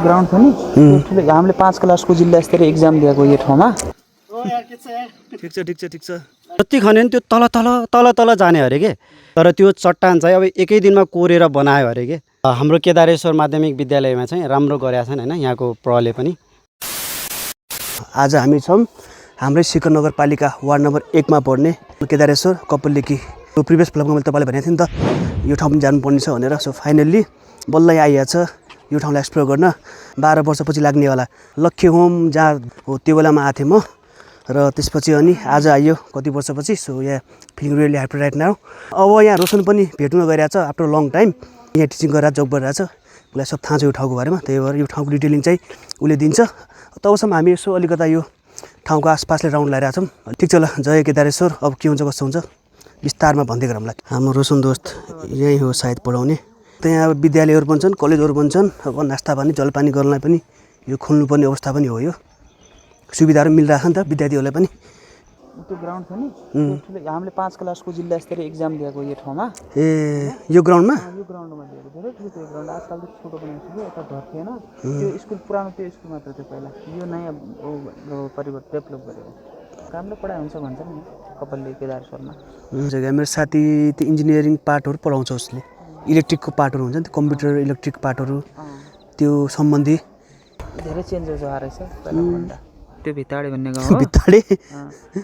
Ground छ नि ठुलो हामीले 5 क्लासको जिल्ला स्तरीय एक्जाम दिएको यो ठाउँमा। ठिक छ जति खन्यो नि त्यो तल जाने अरे के। तर त्यो चट्टान चाहिँ अब एकै दिनमा कोरेर बनायो अरे के। हाम्रो केदारेश्वर माध्यमिक विद्यालयमा चाहिँ राम्रो गरेका छन् हैन यहाँको प्रले पनि। आज हामी छौँ हाम्रै शिखर नगरपालिका वार्ड नम्बर 1 मा पर्ने केदारेश्वर कपललेकी। यो प्रिभियस ब्लगमा मैले तपाईँलाई भनेको थिएँ नि त यो ठाउँ पनि जानुपर्ने छ भनेर। सो फाइनल्ली बल्ल आइहाल्छ यो ठाउँलाई एक्सप्लोर गर्न। 12 वर्षपछि लाग्नेवाला लक्ष्य होम जहाँ हो त्यो बेलामा आएको थिएँ म र त्यसपछि अनि आज आइयो कति वर्षपछि। सो यहाँ feeling really happy right now. अब यहाँ रोशन पनि भेट्न गइरहेछ आफ्टर लङ टाइम। यहाँ टिचिङ गरेर जब गरिरहेछ। उसलाई सब थाहा छ यो ठाउँको बारेमा, त्यही भएर यो ठाउँको डिटेलिङ चाहिँ उसले दिन्छ। तबसम्म हामी यसो अलिकता यो ठाउँको आसपासले राउन्ड लगाइरहेछौँ। ठिक छ ल, जय केदारेश्वर। अब के हुन्छ कस्तो हुन्छ विस्तारमा भन्दै गरौँला। हाम्रो रोशन दोस्त यहीँ हो सायद पढाउने। त्यहाँ अब विद्यालयहरू पनि छन्, कलेजहरू पनि छन्। अब नास्ता पानी जलपानी गर्नलाई पनि यो खोल्नुपर्ने अवस्था पनि हो। यो सुविधाहरू मिलिरहेको छ नि त विद्यार्थीहरूलाई पनि। त्यो ग्राउन्ड छ नि ठुलो हामीले 5 क्लासको जिल्ला स्तरीय एक्जाम दिएको यो ठाउँमा। ए यो ग्राउन्डमा यो ग्राउन्डमा दिएको धेरै ठुलो त्यो ग्राउन्ड। आजकल त छोटो बनाइसक्यो, यता घर थिएन। त्यो स्कुल पुरानो त्यो स्कुल मात्र थियो पहिला। यो नयाँ परिवर्तन डेभलप गरेको राम्रो पढाइ हुन्छ भन्छ नि कपालले केदारेश्वरमा। हुन्छ। मेरो साथी त्यो इन्जिनियरिङ पार्टहरू पढाउँछ उसले। इलेक्ट्रिकको पार्टहरू हुन्छ नि, कम्प्युटर इलेक्ट्रिक पार्टहरू त्यो सम्बन्धी धेरै चेन्जेस भएर रहेछ पहिलाभन्दा। त्यो भित्ताडे भन्ने गाउँ हो। भित्ताडे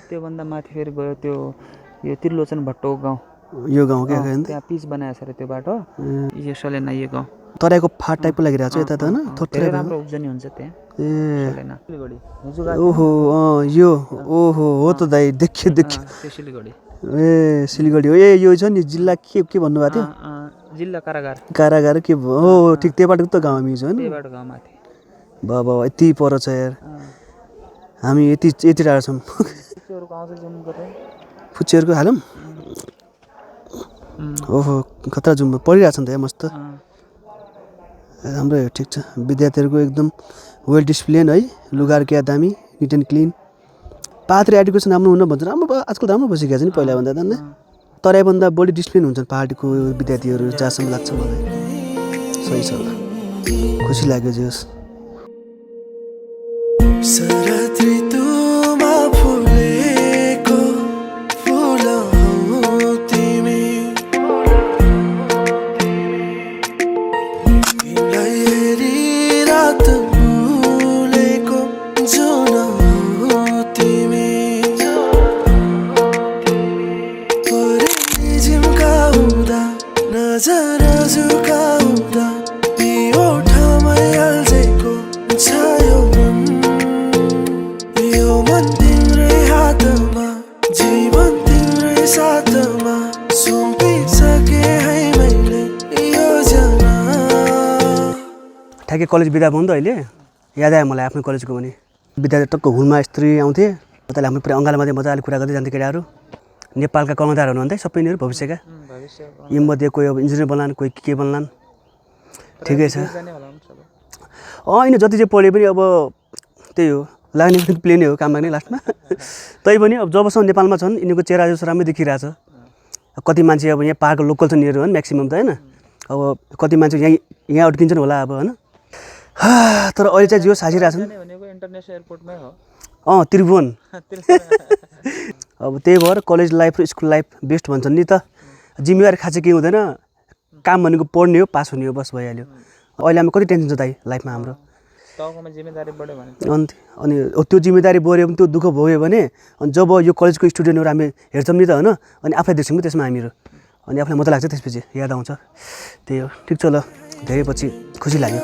त्योभन्दा माथि फेरि गयो त्यो यो त्रिलोचन भट्टको गाउँ। यो गाउँ के त्यहाँ पिच बनाएको छ अरे त्यो बाटो। यो सलेना यो गाउँ तराईको फाट टाइपको लागिरहेको छ यता त हैन। धेरै राम्रो उब्जनी हुन्छ त्यहाँ। सलेना सिलगढी ओहो यो ओहो हो त दाइ देखियो त्यो सिलगढी। ए सिलगढी हो। ए यो छ नि जिल्ला के भन्नुभएको थियो? जिल्ला कारागार के हो। ठिक त्यही बाटोको त गाउँ हामी छ नि। त्यही बाटो गाउँ माथि। बाबा यति पर छ यार। हामी यति टाढा छौँ। फुच्चेहरूको हालौँ। ओहो खतरा जुम परिरहेछ नि त यहाँ मस्त। राम्रो ठिक छ। विद्यार्थीहरूको एकदम वेल डिसिप्लिन है। लुगाहरू क्या दामी निट एन्ड क्लिन। पाहाडतिर एडुकेसन राम्रो हुन भन्छ। राम्रो आजकल राम्रो भइसकेको छ नि पहिलाभन्दा त। तराईभन्दा बढी डिसिप्लिन हुन्छन् पाहाडको विद्यार्थीहरू जहाँसम्म लाग्छ मलाई। सही छ ल, खुसी लाग्यो जे होस्। ठ्याक्कै कलेज बिदा भयो नि त अहिले। याद आयो मलाई आफ्नो कलेजको भने। विद्यार्थी टक्क हुलमा यस्तरी आउँथे। उताले हाम्रो पुरै अङ्गालमा मजाले कुरा गर्दै जान्थे केटाहरू। नेपालका कर्णधार हुनुहुन्थ्यो सबै यिनीहरू भविष्यका। यीमध्ये कोही अब इन्जिनियर बन्लान्, कोही के बन्लान्। ठिकै छ। यिनीहरू जति चाहिँ पढे पनि अब त्यही हो लाग्ने प्लेनै हो काम लाग्ने लास्टमा। तै पनि अब जबसम्म नेपालमा छन् यिनीहरूको चेहरा जस्तो राम्रै देखिरहेछ। कति मान्छे अब यहाँ पाहाडको लोकल छन् यिनीहरू होइन म्याक्सिमम् त होइन। अब कति मान्छे यहाँ अड्किन्छन् होला अब होइन। तर अहिले चाहिँ जियो साँचिरहेछन् इन्टरनेसनल एयरपोर्टमै हो। त्रिभुवन। अब त्यही भएर कलेज लाइफ र स्कुल लाइफ बेस्ट भन्छन् नि त। जिम्मेवारी खाँचो केही हुँदैन। काम भनेको पढ्ने हो, पास हुने हो, बस भइहाल्यो। अहिले हामी कति टेन्सन छ दाइ लाइफमा हाम्रो। अनि त्यो जिम्मेदारी बढ्यो भने त्यो दुःख भयो भने अनि जब यो कलेजको स्टुडेन्टहरू हामी हेर्छौँ नि त होइन अनि आफूलाई देख्छौँ कि त्यसमा हामीहरू अनि आफूलाई मजा लाग्छ। त्यसपछि याद आउँछ। त्यही हो। ठिक छ ल, धेरै पछि खुसी लाग्यो।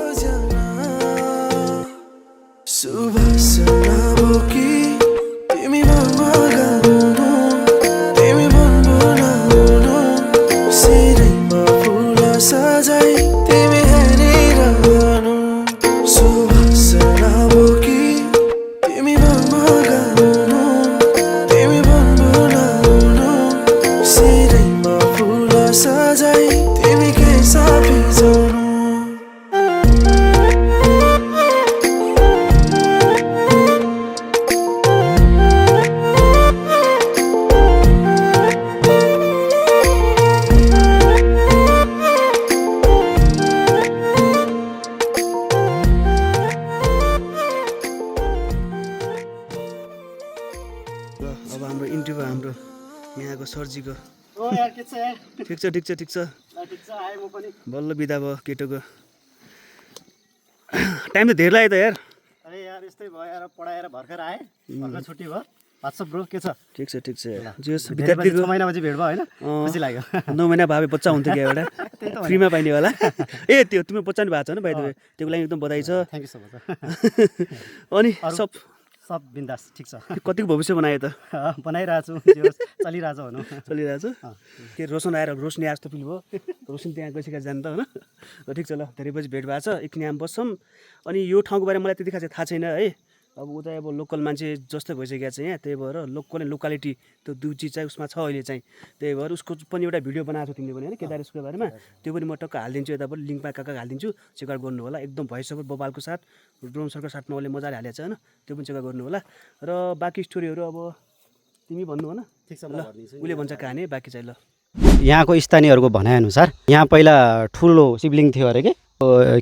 अब हाम्रो इन्टरभ्यू हाम्रो यहाँको सरजीको ओ यार के छ यार ठिक छ ठिक छ आए म पनि बल्ल बिदा भयो केटोको टाइम त धेरै लाग्यो त यार अरे यार यस्तै भयो यार पढाएर भर्खर आए भर्खर छुट्टी भयो वाट्सअप ब्रो के छ ठिक छ जस विद्यार्थीको 6 महिनापछि भेट भयो हैन खुसी लाग्यो 9 महिना भावे बच्चा हुन्थ्यो क्या एउटा फ्रीमा पाइने होला ए त्यो तिम्रो बच्चा नि भएको छ नि बाइ द वे त्यसको लागि एकदम बधाई छ थ्यांक यू सो मच अनि सब बिन्दास ठिक छ कतिको भविष्य बनायो त बनाइरहेको छु जे चलिरहेछ भनौँ चलिरहेछ के रोशन आएर रोशनी आज त फिल भयो रोशन त्यहाँ गइसकेर जानु त होइन ठिक छ ल धेरै पछि भेट भएको छ एकछिन यहाँ बस्छौँ अनि यो ठाउँको बारेमा मलाई त्यति खास थाहा छैन है अब उता अब लोकल मान्छे जस्तै भइसकेको छ यहाँ त्यही भएर लोकालिटी त्यो दुई चिज चाहिँ उसमा छ अहिले चाहिँ त्यही भएर उसको पनि एउटा भिडियो बनाएको थियो तिमीले पनि होइन केदारेश्वरको बारेमा त्यो पनि म टक्क हालिदिन्छु यताबाट लिङ्कमा कहाँ हालिदिन्छु चेकआउट गर्नु होला एकदम भइसक्यो बबालको साथ ड्रोन सरको साथमा उसले मजाले हालेको छ होइन त्यो पनि चेकआउट गर्नु होला र बाँकी स्टोरीहरू अब तिमी भन्नु हो न ठिक छ ल उसले भन्छ कहानी बाँकी चाहिँ ल यहाँको स्थानीयहरूको भनाइअनुसार यहाँ पहिला ठुलो शिवलिङ्ग थियो अरे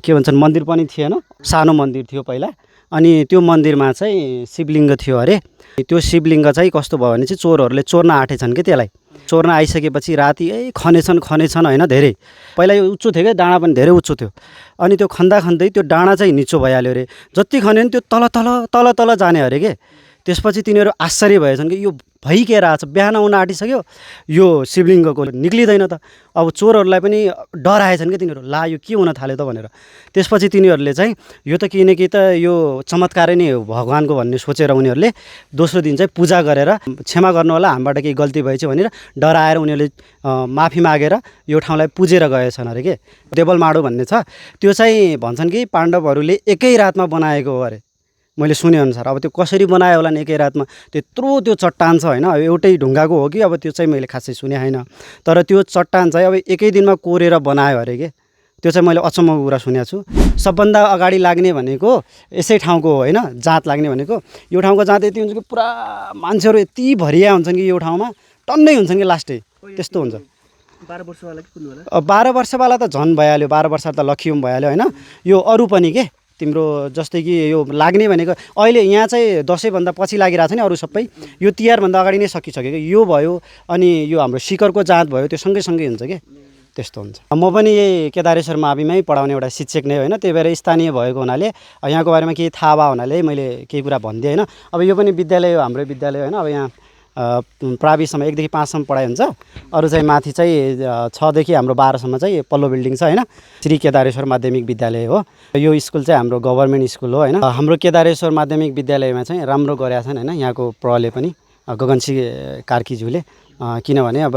के भन्छन् मन्दिर पनि थिएन सानो मन्दिर थियो पहिला अनि त्यो मन्दिरमा चाहिँ शिवलिङ्ग थियो अरे त्यो शिवलिङ्ग चाहिँ कस्तो भयो भने चाहिँ चोरहरूले चोर्न आँटेछन् कि त्यसलाई चोर्न आइसकेपछि राति खनेछन् होइन धेरै पहिला यो उच्चो थियो क्या डाँडा पनि धेरै उच्चो थियो अनि त्यो खन्दै त्यो डाँडा चाहिँ निचो भइहाल्यो अरे जति खन्यो नि त्यो तल जाने अरे के त्यसपछि तिनीहरू आश्चर्य भएछन् कि यो भइके आएको छ बिहान आउन आँटिसक्यो यो शिवलिङ्गको निक्लिँदैन त अब चोरहरूलाई पनि डर आएछन् कि तिनीहरू ला यो के हुन थाल्यो त भनेर त्यसपछि तिनीहरूले चाहिँ यो त किनकि त यो चमत्कारै नै हो भगवान्को भन्ने सोचेर उनीहरूले दोस्रो दिन चाहिँ पूजा गरेर क्षमा गर्नु होला हामीबाट केही गल्ती भएछ भनेर डराएर उनीहरूले माफी मागेर यो ठाउँलाई पुजेर गएछन् अरे के देवलमाडो भन्ने छ त्यो चाहिँ भन्छन् कि पाण्डवहरूले एकै रातमा बनाएको हो अरे मैले सुनेअनुसार अब त्यो कसरी बनायो होला नि एकै रातमा त्यत्रो त्यो चट्टान छ होइन एउटै ढुङ्गाको हो कि अब त्यो चाहिँ मैले खासै सुने होइन तर त्यो चट्टान चाहिँ अब एकै दिनमा कोरेर बनायो अरे के त्यो चाहिँ मैले अचम्मको कुरा सुनेको छु सबभन्दा अगाडि लाग्ने भनेको यसै ठाउँको हो होइन जाँत लाग्ने भनेको यो ठाउँको जाँत यति हुन्छ कि पुरा मान्छेहरू यति भरिया हुन्छन् कि यो ठाउँमा टन्नै हुन्छन् कि लास्टै त्यस्तो हुन्छ 12 वर्षवाला कि कुन होला 12 वर्षवाला त झन् भइहाल्यो 12 वर्ष त लखिउम भइहाल्यो होइन यो अरू पनि के तिम्रो जस्तै कि यो लाग्ने भनेको अहिले यहाँ चाहिँ दसैँभन्दा पछि लागिरहेको छ नि अरू सबै यो तिहारभन्दा अगाडि नै सकिसक्यो कि यो भयो अनि यो हाम्रो शिखरको जाँत भयो त्यो सँगै हुन्छ कि त्यस्तो हुन्छ म पनि यही केदारेश्वर माविमै पढाउने एउटा शिक्षक नै होइन त्यही भएर स्थानीय भएको हुनाले यहाँको बारेमा केही थाहा भयो हुनाले मैले केही कुरा भनिदिएँ होइन अब यो पनि विद्यालय हो हाम्रै विद्यालय होइन अब यहाँ प्राविसम्म 1 देखि 5 सम्म पढाइ हुन्छ अरू चाहिँ माथि चाहिँ 6 देखि हाम्रो 12 सम्म चाहिँ पल्लो बिल्डिङ छ होइन श्री केदारेश्वर माध्यमिक विद्यालय हो यो स्कुल चाहिँ हाम्रो गभर्मेन्ट स्कुल हो होइन हाम्रो केदारेश्वर माध्यमिक विद्यालयमा चाहिँ राम्रो गरेका छन् होइन यहाँको प्रले पनि गगनसिंह कार्कीज्यूले किनभने अब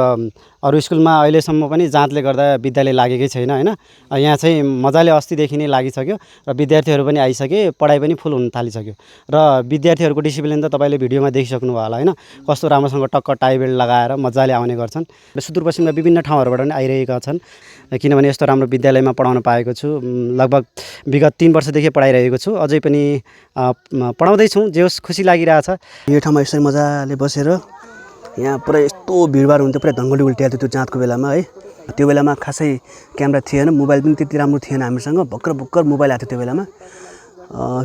अरू स्कुलमा अहिलेसम्म पनि जाँचले गर्दा विद्यालय लागेकै छैन होइन यहाँ चाहिँ मजाले अस्तिदेखि नै लागिसक्यो र विद्यार्थीहरू पनि आइसके पढाइ पनि फुल हुन थालिसक्यो र विद्यार्थीहरूको डिसिप्लिन त तपाईँले भिडियोमा देखिसक्नु भयो होला होइन कस्तो राम्रोसँग टक्क टाई बेल्ट लगाएर मजाले आउने गर्छन् र सुदूरपश्चिमका विभिन्न ठाउँहरूबाट पनि आइरहेका छन् किनभने यस्तो राम्रो विद्यालयमा पढाउन पाएको छु लगभग विगत 3 वर्षदेखि पढाइरहेको छु अझै पनि पढाउँदैछु जे होस् खुसी लागिरहेछ यो ठाउँमा यसरी मजाले बसेर यहाँ पुरा यस्तो भिडभाड हुन्थ्यो पुरा धङ्गली उल्टिएको थियो त्यो जाँतको बेलामा है त्यो बेलामा खासै क्यामेरा थिएन मोबाइल पनि त्यति राम्रो थिएन हामीसँग भर्खर मोबाइल आएको थियो त्यो बेलामा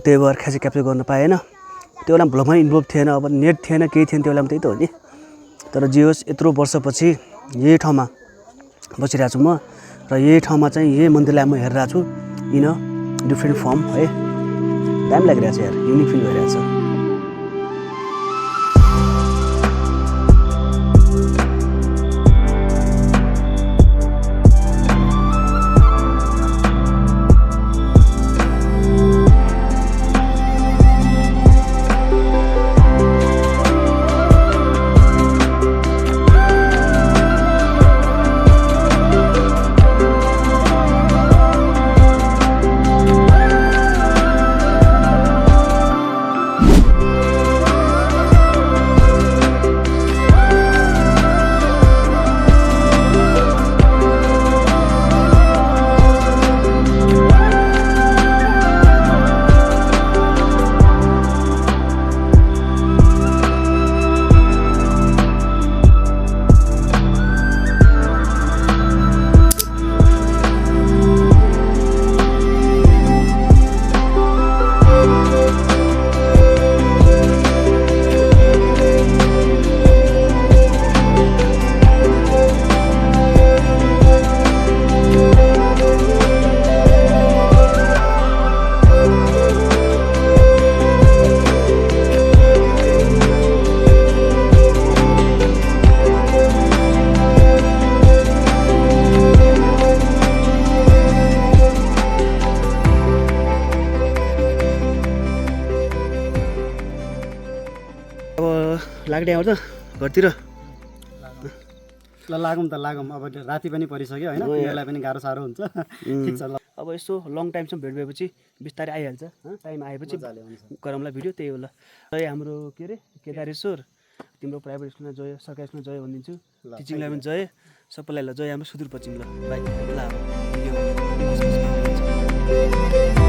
त्यही भएर खासै क्याप्चर गर्न पाएन त्यो बेलामा भ्लगमा इन्भल्भ थिएन अब नेट थिएन केही थिएन त्यो बेलामा त्यही त हो नि तर जे होस् यत्रो वर्षपछि यही ठाउँमा बसिरहेको छु म र यही ठाउँमा चाहिँ यही मन्दिरलाई म हेरिरहेको छु इन डिफ्रेन्ट फर्म है दामी लागिरहेको छ यार युनिक फिल भइरहेको छ लाग्ने आउँछ घरतिर ल लागौँ त लागौँ अब राति पनि परिसक्यो होइन तिमीहरूलाई पनि गाह्रो साह्रो हुन्छ ठिक छ ल अब यस्तो लङ टाइमसम्म भेट भएपछि बिस्तारै आइहाल्छ टाइम आएपछि गरौँला भिडियो त्यही होला जय हाम्रो के अरे केदारेश्वर तिम्रो प्राइभेट स्कुलमा जय सरकारी स्कुलमा जय भनिदिन्छु टिचिङलाई पनि जय सबैलाई ल जय हाम्रो सुदूरपश्चिम ल बाई ल